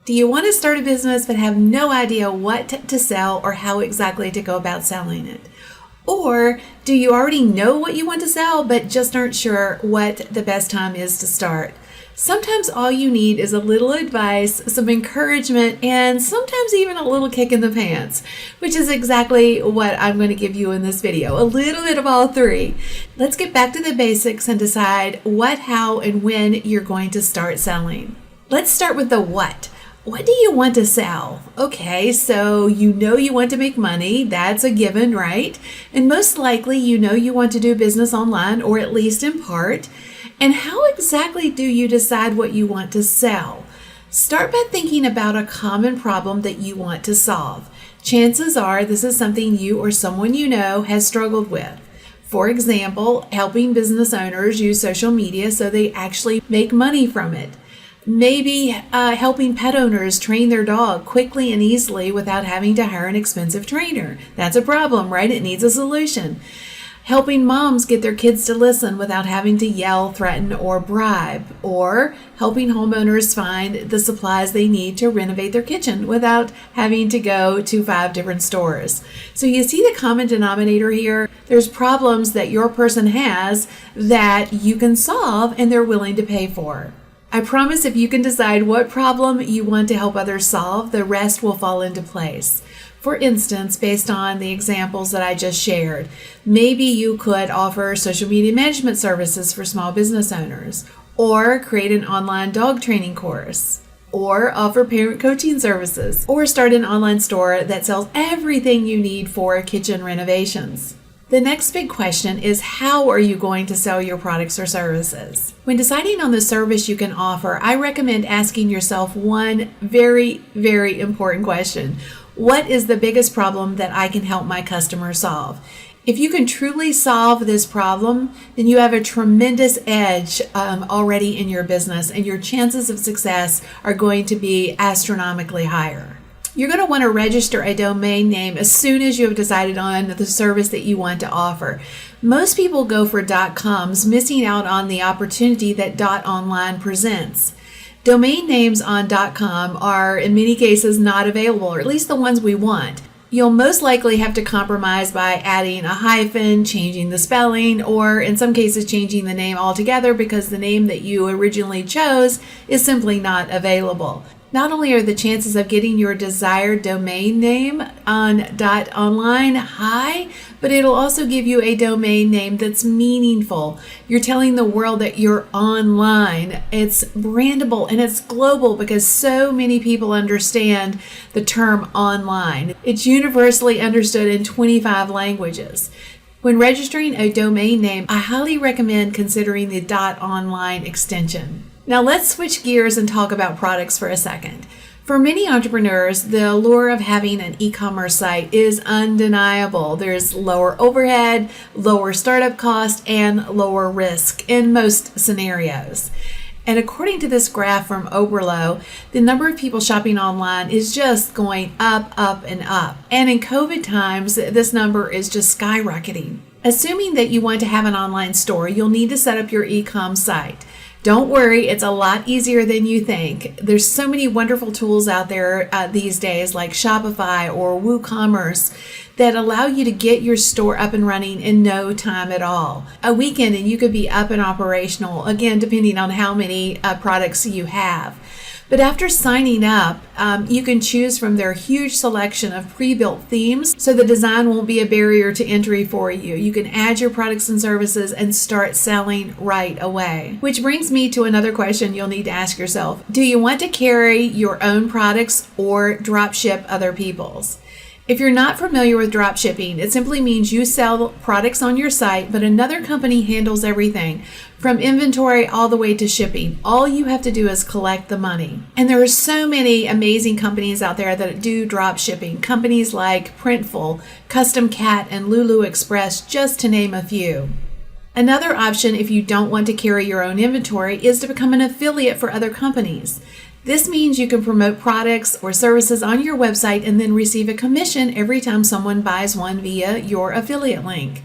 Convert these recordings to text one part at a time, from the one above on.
Do you want to start a business but have no idea what to sell or how exactly to go about selling it? Or do you already know what you want to sell but just aren't sure what the best time is to start? Sometimes all you need is a little advice, some encouragement, and sometimes even a little kick in the pants, which is exactly what I'm going to give you in this video. A little bit of all three. Let's get back to the basics and decide what, how, and when you're going to start selling. Let's start with the what. What do you want to sell? Okay, so you know you want to make money. That's a given, right? And most likely you know you want to do business online, or at least in part. And how exactly do you decide what you want to sell? Start by thinking about a common problem that you want to solve. Chances are this is something you or someone you know has struggled with. For example, helping business owners use social media so they actually make money from it. Maybe helping pet owners train their dog quickly and easily without having to hire an expensive trainer. That's a problem, right? It needs a solution. Helping moms get their kids to listen without having to yell, threaten, or bribe. Or helping homeowners find the supplies they need to renovate their kitchen without having to go to 5 different stores. So you see the common denominator here? There's problems that your person has that you can solve and they're willing to pay for. I promise if you can decide what problem you want to help others solve, the rest will fall into place. For instance, based on the examples that I just shared, maybe you could offer social media management services for small business owners, or create an online dog training course, or offer parent coaching services, or start an online store that sells everything you need for kitchen renovations. The next big question is, how are you going to sell your products or services? When deciding on the service you can offer, I recommend asking yourself one very, very important question. What is the biggest problem that I can help my customers solve? If you can truly solve this problem, then you have a tremendous edge already in your business, and your chances of success are going to be astronomically higher. You're going to want to register a domain name as soon as you have decided on the service that you want to offer. Most people go for .coms, missing out on the opportunity that .online presents. Domain names on .com are in many cases not available, or at least the ones we want. You'll most likely have to compromise by adding a hyphen, changing the spelling, or in some cases changing the name altogether because the name that you originally chose is simply not available. Not only are the chances of getting your desired domain name on .online high, but it'll also give you a domain name that's meaningful. You're telling the world that you're online. It's brandable and it's global because so many people understand the term online. It's universally understood in 25 languages. When registering a domain name, I highly recommend considering the .online extension. Now let's switch gears and talk about products for a second. For many entrepreneurs, the allure of having an e-commerce site is undeniable. There's lower overhead, lower startup cost, and lower risk in most scenarios. And according to this graph from Oberlo, the number of people shopping online is just going up, up, and up. And in COVID times, this number is just skyrocketing. Assuming that you want to have an online store, you'll need to set up your e-com site. Don't worry, it's a lot easier than you think. There's so many wonderful tools out there these days like Shopify or WooCommerce that allow you to get your store up and running in no time at all. A weekend and you could be up and operational, again, depending on how many products you have. But after signing up, you can choose from their huge selection of pre-built themes, so the design won't be a barrier to entry for you. You can add your products and services and start selling right away. Which brings me to another question you'll need to ask yourself. Do you want to carry your own products or drop ship other people's? If you're not familiar with dropshipping, it simply means you sell products on your site, but another company handles everything, from inventory all the way to shipping. All you have to do is collect the money. And there are so many amazing companies out there that do dropshipping. Companies like Printful, Custom Cat, and Lulu Express, just to name a few. Another option, if you don't want to carry your own inventory, is to become an affiliate for other companies. This means you can promote products or services on your website and then receive a commission every time someone buys one via your affiliate link.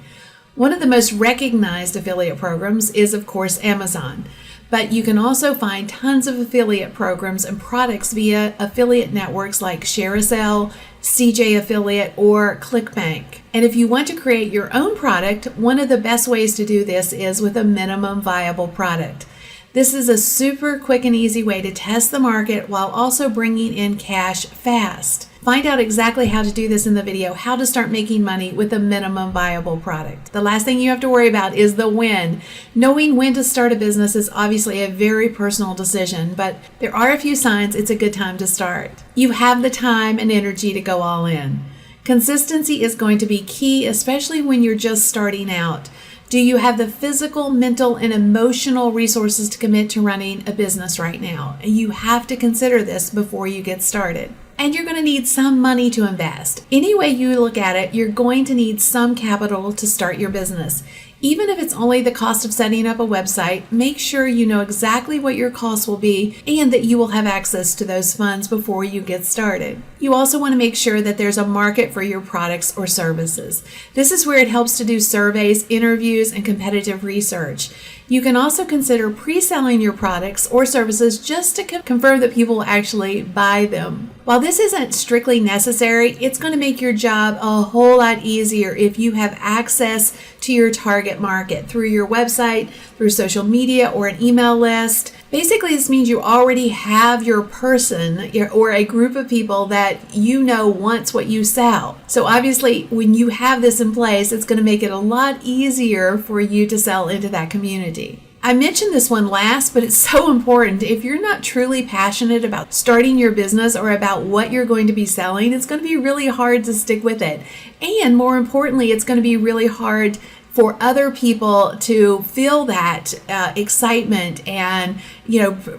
One of the most recognized affiliate programs is, of course, Amazon. But you can also find tons of affiliate programs and products via affiliate networks like ShareASale, CJ Affiliate, or ClickBank. And if you want to create your own product, one of the best ways to do this is with a minimum viable product. This is a super quick and easy way to test the market while also bringing in cash fast. Find out exactly how to do this in the video, how to start making money with a minimum viable product. The last thing you have to worry about is the when. Knowing when to start a business is obviously a very personal decision, but there are a few signs it's a good time to start. You have the time and energy to go all in. Consistency is going to be key, especially when you're just starting out. Do you have the physical, mental, and emotional resources to commit to running a business right now? You have to consider this before you get started. And you're going to need some money to invest. Any way you look at it, you're going to need some capital to start your business. Even if it's only the cost of setting up a website, make sure you know exactly what your costs will be and that you will have access to those funds before you get started. You also want to make sure that there's a market for your products or services. This is where it helps to do surveys, interviews, and competitive research. You can also consider pre-selling your products or services just to confirm that people will actually buy them. While this isn't strictly necessary, it's going to make your job a whole lot easier if you have access to your target market through your website, through social media, or an email list. Basically, this means you already have your person or a group of people that you know wants what you sell. So obviously, when you have this in place, it's going to make it a lot easier for you to sell into that community. I mentioned this one last, but it's so important. If you're not truly passionate about starting your business or about what you're going to be selling, it's going to be really hard to stick with it. And more importantly, it's going to be really hard for other people to feel that excitement and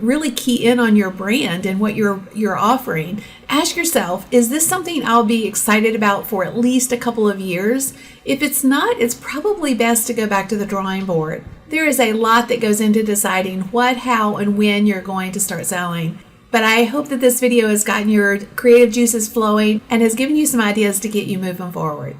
really key in on your brand and what you're offering. Ask yourself, is this something I'll be excited about for at least a couple of years? If it's not, it's probably best to go back to the drawing board. There is a lot that goes into deciding what, how, and when you're going to start selling. But I hope that this video has gotten your creative juices flowing and has given you some ideas to get you moving forward.